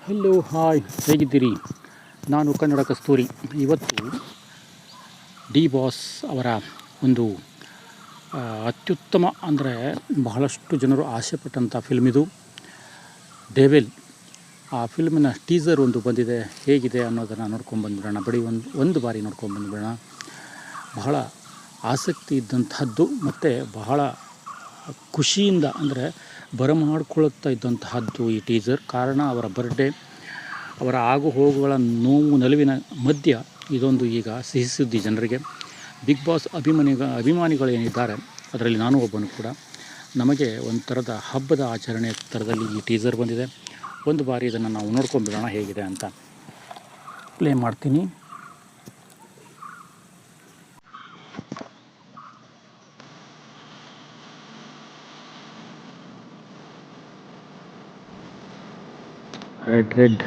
Hello hi, ಹೇಗಿದ್ದೀರಿ? ನಾನು ಕನ್ನಡ ಕಸ್ತೂರಿ. ಇವತ್ತು ಡಿ ಬಾಸ್ ಅವರ ಒಂದು ಅತ್ಯುತ್ತಮ ಅಂದರೆ ಬಹಳಷ್ಟು ಜನರು ಆಸೆಪಟ್ಟಂಥ ಫಿಲ್ಮ್ ಇದು ಡೆವಿಲ್. ಆ ಫಿಲ್ಮಿನ ಟೀಸರ್ ಒಂದು ಬಂದಿದೆ, ಹೇಗಿದೆ ಅನ್ನೋದನ್ನು ನೋಡ್ಕೊಂಡ್ಬಂದ್ಬಿಡೋಣ. ಒಂದು ಬಾರಿ ನೋಡ್ಕೊಂಡ್ಬಂದ್ಬಿಡೋಣ. ಬಹಳ ಆಸಕ್ತಿ ಇದ್ದಂತಹದ್ದು ಮತ್ತು ಬಹಳ ಖುಷಿಯಿಂದ ಅಂದರೆ ಬರಮಾಡ್ಕೊಳ್ಳುತ್ತಾ ಇದ್ದಂತಹದ್ದು ಈ ಟೀಸರ್. ಕಾರಣ ಅವರ ಬರ್ಡೇ, ಅವರ ಆಗು ಹೋಗುಗಳ ನೋವು ನಲಿವಿನ ಮಧ್ಯ ಇದೊಂದು ಈಗ ಸಿಹಿ ಸುದ್ದಿ ಜನರಿಗೆ. ಬಿಗ್ ಬಾಸ್ ಅಭಿಮಾನಿಗಳು ಏನಿದ್ದಾರೆ, ಅದರಲ್ಲಿ ನಾನು ಒಬ್ಬನು ಕೂಡ, ನಮಗೆ ಒಂಥರದ ಹಬ್ಬದ ಆಚರಣೆ ಥರದಲ್ಲಿ ಈ ಟೀಸರ್ ಬಂದಿದೆ. ಒಂದು ಬಾರಿ ಇದನ್ನು ನಾವು ನೋಡ್ಕೊಂಡ್ಬಿಡೋಣ ಹೇಗಿದೆ ಅಂತ. ಪ್ಲೇ ಮಾಡ್ತೀನಿ. Red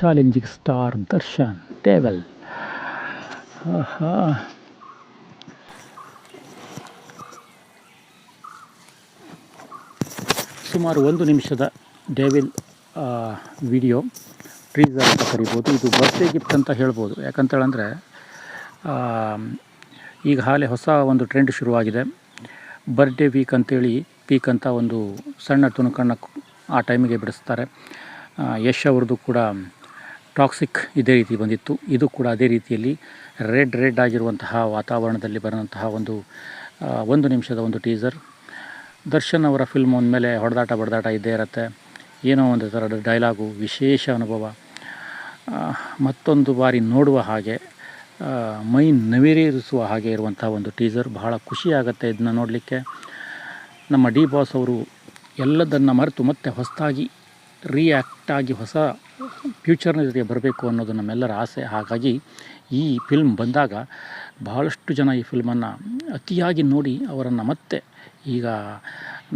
challenging star Darshan devil. ಸುಮಾರು 1 ನಿಮಿಷದ ಡೆವಿಲ್ ವಿಡಿಯೋ ಟ್ರೀಸರ್ ಅಂತ ಕರಿಬೋದು. ಇದು ಬರ್ತ್ಡೇ ಗಿಫ್ಟ್ ಅಂತ ಹೇಳ್ಬೋದು. ಯಾಕಂತೇಳಂದರೆ ಈಗ ಹೊಸ ಒಂದು ಟ್ರೆಂಡ್ ಶುರುವಾಗಿದೆ. ಬರ್ಡೇ ವೀಕ್ ಅಂತೇಳಿ ಪೀಕ್ ಅಂತ ಒಂದು ಸಣ್ಣ ತುಣುಕನ್ನು ಆ ಟೈಮಿಗೆ ಬಿಡಿಸ್ತಾರೆ. ಯಶ್ ಅವ್ರದ್ದು ಕೂಡ ಟಾಕ್ಸಿಕ್ ಇದೇ ರೀತಿ ಬಂದಿತ್ತು. ಇದು ಕೂಡ ಅದೇ ರೀತಿಯಲ್ಲಿ ರೆಡ್ ಆಗಿರುವಂತಹ ವಾತಾವರಣದಲ್ಲಿ ಬರುವಂತಹ ಒಂದು ನಿಮಿಷದ ಒಂದು ಟೀಸರ್. ದರ್ಶನ್ ಅವರ ಫಿಲ್ಮ್ ಅಂದಮೇಲೆ ಹೊಡೆದಾಟ ಇದ್ದೇ ಇರುತ್ತೆ. ಏನೋ ಒಂದು ಥರದ ಡೈಲಾಗು, ವಿಶೇಷ ಅನುಭವ, ಮತ್ತೊಂದು ಬಾರಿ ನೋಡುವ ಹಾಗೆ, ಮೈ ನವಿರೇರಿಸುವ ಹಾಗೆ ಇರುವಂಥ ಒಂದು ಟೀಸರ್. ಬಹಳ ಖುಷಿಯಾಗುತ್ತೆ ಇದನ್ನ ನೋಡಲಿಕ್ಕೆ. ನಮ್ಮ ಡಿ ಬಾಸ್ ಅವರು ಎಲ್ಲದನ್ನು ಮರೆತು ಮತ್ತೆ ಹೊಸದಾಗಿ ರಿಯಾಕ್ಟ್ ಆಗಿ ಹೊಸ ಫ್ಯೂಚರ್ನ ಜೊತೆಗೆ ಬರಬೇಕು ಅನ್ನೋದು ನಮ್ಮೆಲ್ಲರ ಆಸೆ. ಹಾಗಾಗಿ ಈ ಫಿಲ್ಮ್ ಬಂದಾಗ ಬಹಳಷ್ಟು ಜನ ಈ ಫಿಲ್ಮನ್ನು ಅತಿಯಾಗಿ ನೋಡಿ ಅವರನ್ನು ಮತ್ತೆ ಈಗ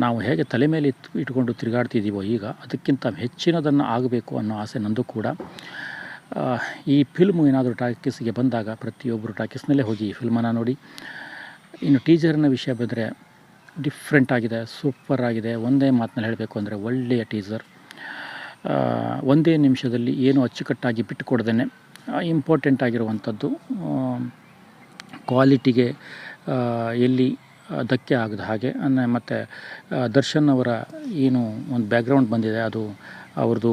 ನಾವು ಹೇಗೆ ತಲೆ ಮೇಲೆ ಇಟ್ಕೊಂಡು ತಿರುಗಾಡ್ತಿದ್ದೀವೋ ಈಗ ಅದಕ್ಕಿಂತ ಹೆಚ್ಚಿನದನ್ನು ಆಗಬೇಕು ಅನ್ನೋ ಆಸೆ ನಂದು ಕೂಡ. ಈ ಫಿಲ್ಮು ಏನಾದರೂ ಟಾಕೀಸ್ಗೆ ಬಂದಾಗ ಪ್ರತಿಯೊಬ್ಬರು ಟಾಕೀಸ್ನಲ್ಲೇ ಹೋಗಿ ಈ ಫಿಲ್ಮನ್ನು ನೋಡಿ. ಇನ್ನು ಟೀಸರ್ನ ವಿಷಯ ಬಂದರೆ ಡಿಫ್ರೆಂಟ್ ಆಗಿದೆ, ಸೂಪರ್ ಆಗಿದೆ. ಒಂದೇ ಮಾತಿನಲ್ಲಿ ಹೇಳಬೇಕು ಅಂದರೆ ಒಳ್ಳೆಯ ಟೀಸರ್. ಒಂದೇ ನಿಮಿಷದಲ್ಲಿ ಏನು ಅಚ್ಚುಕಟ್ಟಾಗಿ ಬಿಟ್ಟುಕೊಡ್ದೇನೆ ಇಂಪಾರ್ಟೆಂಟ್ ಆಗಿರುವಂಥದ್ದು, ಕ್ವಾಲಿಟಿಗೆ ಎಲ್ಲಿ ಧಕ್ಕೆ ಆಗದ ಹಾಗೆ. ಮತ್ತು ದರ್ಶನ್ ಅವರ ಏನು ಒಂದು ಬ್ಯಾಕ್ಗ್ರೌಂಡ್ ಬಂದಿದೆ, ಅದು ಅವ್ರದ್ದು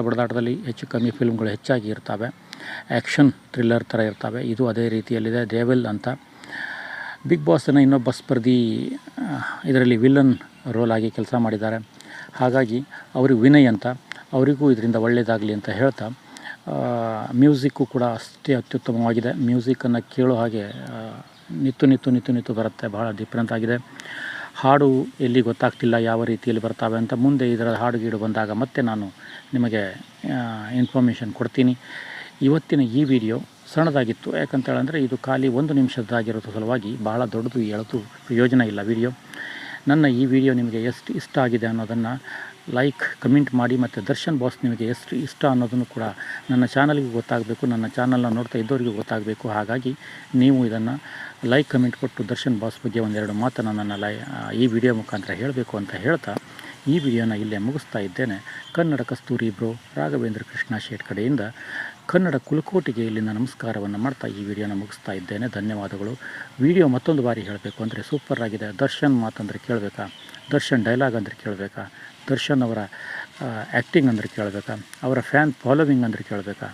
ಬಡದಾಟದಲ್ಲಿ ಹೆಚ್ಚು ಕಮ್ಮಿ ಫಿಲ್ಮ್ಗಳು ಹೆಚ್ಚಾಗಿ ಇರ್ತವೆ, ಆ್ಯಕ್ಷನ್ ಥ್ರಿಲ್ಲರ್ ಥರ ಇರ್ತವೆ. ಇದು ಅದೇ ರೀತಿಯಲ್ಲಿದೆ. ಡೆವಿಲ್ ಅಂತ ಬಿಗ್ ಬಾಸ್ನ ಇನ್ನೊಬ್ಬ ಸ್ಪರ್ಧಿ ಇದರಲ್ಲಿ ವಿಲನ್ ರೋಲ್ ಆಗಿ ಕೆಲಸ ಮಾಡಿದ್ದಾರೆ. ಹಾಗಾಗಿ ಅವ್ರಿಗೆ ವಿನಯ್ ಅಂತ, ಅವರಿಗೂ ಇದರಿಂದ ಒಳ್ಳೆಯದಾಗಲಿ ಅಂತ ಹೇಳ್ತಾ, ಮ್ಯೂಸಿಕ್ಕು ಕೂಡ ಅಷ್ಟೇ ಅತ್ಯುತ್ತಮವಾಗಿದೆ. ಮ್ಯೂಸಿಕ್ಕನ್ನು ಕೇಳೋ ಹಾಗೆ ನಿತ್ತು ಬರುತ್ತೆ. ಬಹಳ ಡಿಫ್ರೆಂಟ್ ಆಗಿದೆ. ಹಾಡು ಎಲ್ಲಿ ಗೊತ್ತಾಗ್ತಿಲ್ಲ ಯಾವ ರೀತಿಯಲ್ಲಿ ಬರ್ತಾವೆ ಅಂತ. ಮುಂದೆ ಇದರ ಹಾಡು ಬಂದಾಗ ಮತ್ತೆ ನಾನು ನಿಮಗೆ ಇನ್ಫಾರ್ಮೇಷನ್ ಕೊಡ್ತೀನಿ. ಇವತ್ತಿನ ಈ ವಿಡಿಯೋ ಸಣ್ಣದಾಗಿತ್ತು. ಯಾಕಂತೇಳಂದರೆ ಇದು ಖಾಲಿ 1 ನಿಮಿಷದ್ದಾಗಿರೋ ಸಲುವಾಗಿ ಭಾಳ ದೊಡ್ಡದು ಹೇಳೋದು ಪ್ರಯೋಜನ ಇಲ್ಲ ವಿಡಿಯೋ. ನನ್ನ ಈ ವಿಡಿಯೋ ನಿಮಗೆ ಎಷ್ಟು ಇಷ್ಟ ಆಗಿದೆ ಅನ್ನೋದನ್ನು ಲೈಕ್, ಕಮೆಂಟ್ ಮಾಡಿ. ಮತ್ತು ದರ್ಶನ್ ಬಾಸ್ ನಿಮಗೆ ಎಷ್ಟು ಇಷ್ಟ ಅನ್ನೋದನ್ನು ಕೂಡ ನನ್ನ ಚಾನಲ್ಗೆ ಗೊತ್ತಾಗಬೇಕು, ನನ್ನ ಚಾನಲ್ನ ನೋಡ್ತಾ ಇದ್ದವರಿಗೂ ಗೊತ್ತಾಗಬೇಕು. ಹಾಗಾಗಿ ನೀವು ಇದನ್ನು ಲೈಕ್, ಕಮೆಂಟ್ ಕೊಟ್ಟು ದರ್ಶನ್ ಬಾಸ್ ಬಗ್ಗೆ ಒಂದೆರಡು ಮಾತನ್ನು ನನ್ನ ಈ ವಿಡಿಯೋ ಮುಖಾಂತರ ಹೇಳಬೇಕು ಅಂತ ಹೇಳ್ತಾ ಈ ವಿಡಿಯೋನ ಇಲ್ಲೇ ಮುಗಿಸ್ತಾ ಇದ್ದೇನೆ. ಕನ್ನಡ ಕಸ್ತೂರಿ ಬ್ರೋ ರಾಘವೇಂದ್ರ ಕೃಷ್ಣ ಶೇಟ್ ಕಡೆಯಿಂದ ಕನ್ನಡ ಕುಲಕೋಟಿಗೆ ಇಲ್ಲಿಂದ ನಮಸ್ಕಾರವನ್ನು ಮಾಡ್ತಾ ಈ ವಿಡಿಯೋನ ಮುಗಿಸ್ತಾ ಇದ್ದೇನೆ. ಧನ್ಯವಾದಗಳು. ವಿಡಿಯೋ ಮತ್ತೊಂದು ಬಾರಿ ಹೇಳಬೇಕು ಅಂದರೆ ಸೂಪರ್ ಆಗಿದೆ. ದರ್ಶನ್ ಮಾತಂದರೆ ಕೇಳಬೇಕಾ, ದರ್ಶನ್ ಡೈಲಾಗ್ ಅಂದರೆ ಕೇಳಬೇಕಾ, ದರ್ಶನ್ ಅವರ ಆ್ಯಕ್ಟಿಂಗ್ ಅಂದರೆ ಕೇಳಬೇಕಾ, ಅವರ ಫ್ಯಾನ್ ಫಾಲೋವಿಂಗ್ ಅಂದರೆ ಕೇಳಬೇಕಾ,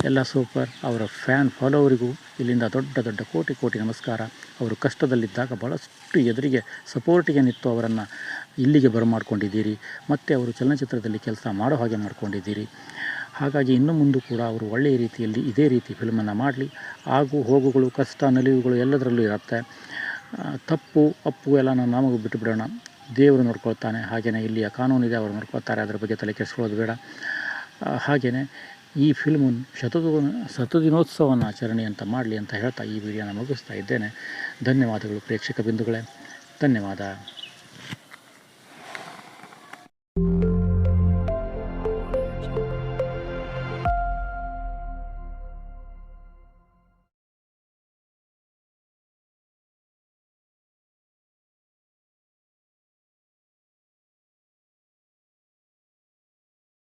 ಎಲ್ಲ ಸೂಪರ್. ಅವರ ಫ್ಯಾನ್ ಫಾಲೋವರಿಗೂ ಇಲ್ಲಿಂದ ದೊಡ್ಡ ದೊಡ್ಡ ಕೋಟಿ ಕೋಟಿ ನಮಸ್ಕಾರ. ಅವರು ಕಷ್ಟದಲ್ಲಿದ್ದಾಗ ಭಾಳಷ್ಟು ಎದುರಿಗೆ ಸಪೋರ್ಟಿಗೆ ನಿಂತು ಅವರನ್ನು ಇಲ್ಲಿಗೆ ಬರಮಾಡ್ಕೊಂಡಿದ್ದೀರಿ. ಮತ್ತು ಅವರು ಚಲನಚಿತ್ರದಲ್ಲಿ ಕೆಲಸ ಮಾಡೋ ಹಾಗೆ ಮಾಡ್ಕೊಂಡಿದ್ದೀರಿ. ಹಾಗಾಗಿ ಇನ್ನು ಮುಂದೆ ಕೂಡ ಅವರು ಒಳ್ಳೆಯ ರೀತಿಯಲ್ಲಿ ಇದೇ ರೀತಿ ಫಿಲ್ಮನ್ನು ಮಾಡಲಿ. ಆಗು ಹೋಗುಗಳು, ಕಷ್ಟ ನಲಿವುಗಳು ಎಲ್ಲದರಲ್ಲೂ ಇರುತ್ತೆ. ತಪ್ಪು ಅಪ್ಪು ಎಲ್ಲ ನಮಗೂ ಬಿಟ್ಟುಬಿಡೋಣ. ದೇವರು ನೋಡ್ಕೊಳ್ತಾನೆ. ಹಾಗೆಯೇ ಇಲ್ಲಿಯ ಕಾನೂನಿದೆ, ಅವರು ನೋಡ್ಕೊಳ್ತಾರೆ. ಅದರ ಬಗ್ಗೆ ತಲೆ ಕೆಡಿಸ್ಕೊಳ್ಳೋದು ಬೇಡ. ಹಾಗೆಯೇ ಈ ಫಿಲ್ಮು ಶತದಿನೋತ್ಸವನ ಆಚರಣೆ ಅಂತ ಮಾಡಲಿ ಅಂತ ಹೇಳ್ತಾ ಈ ವಿಡಿಯೋನ ಮುಗಿಸ್ತಾ ಇದ್ದೇನೆ. ಧನ್ಯವಾದಗಳು ಪ್ರೇಕ್ಷಕ ಬಿಂದುಗಳೇ. ಧನ್ಯವಾದ.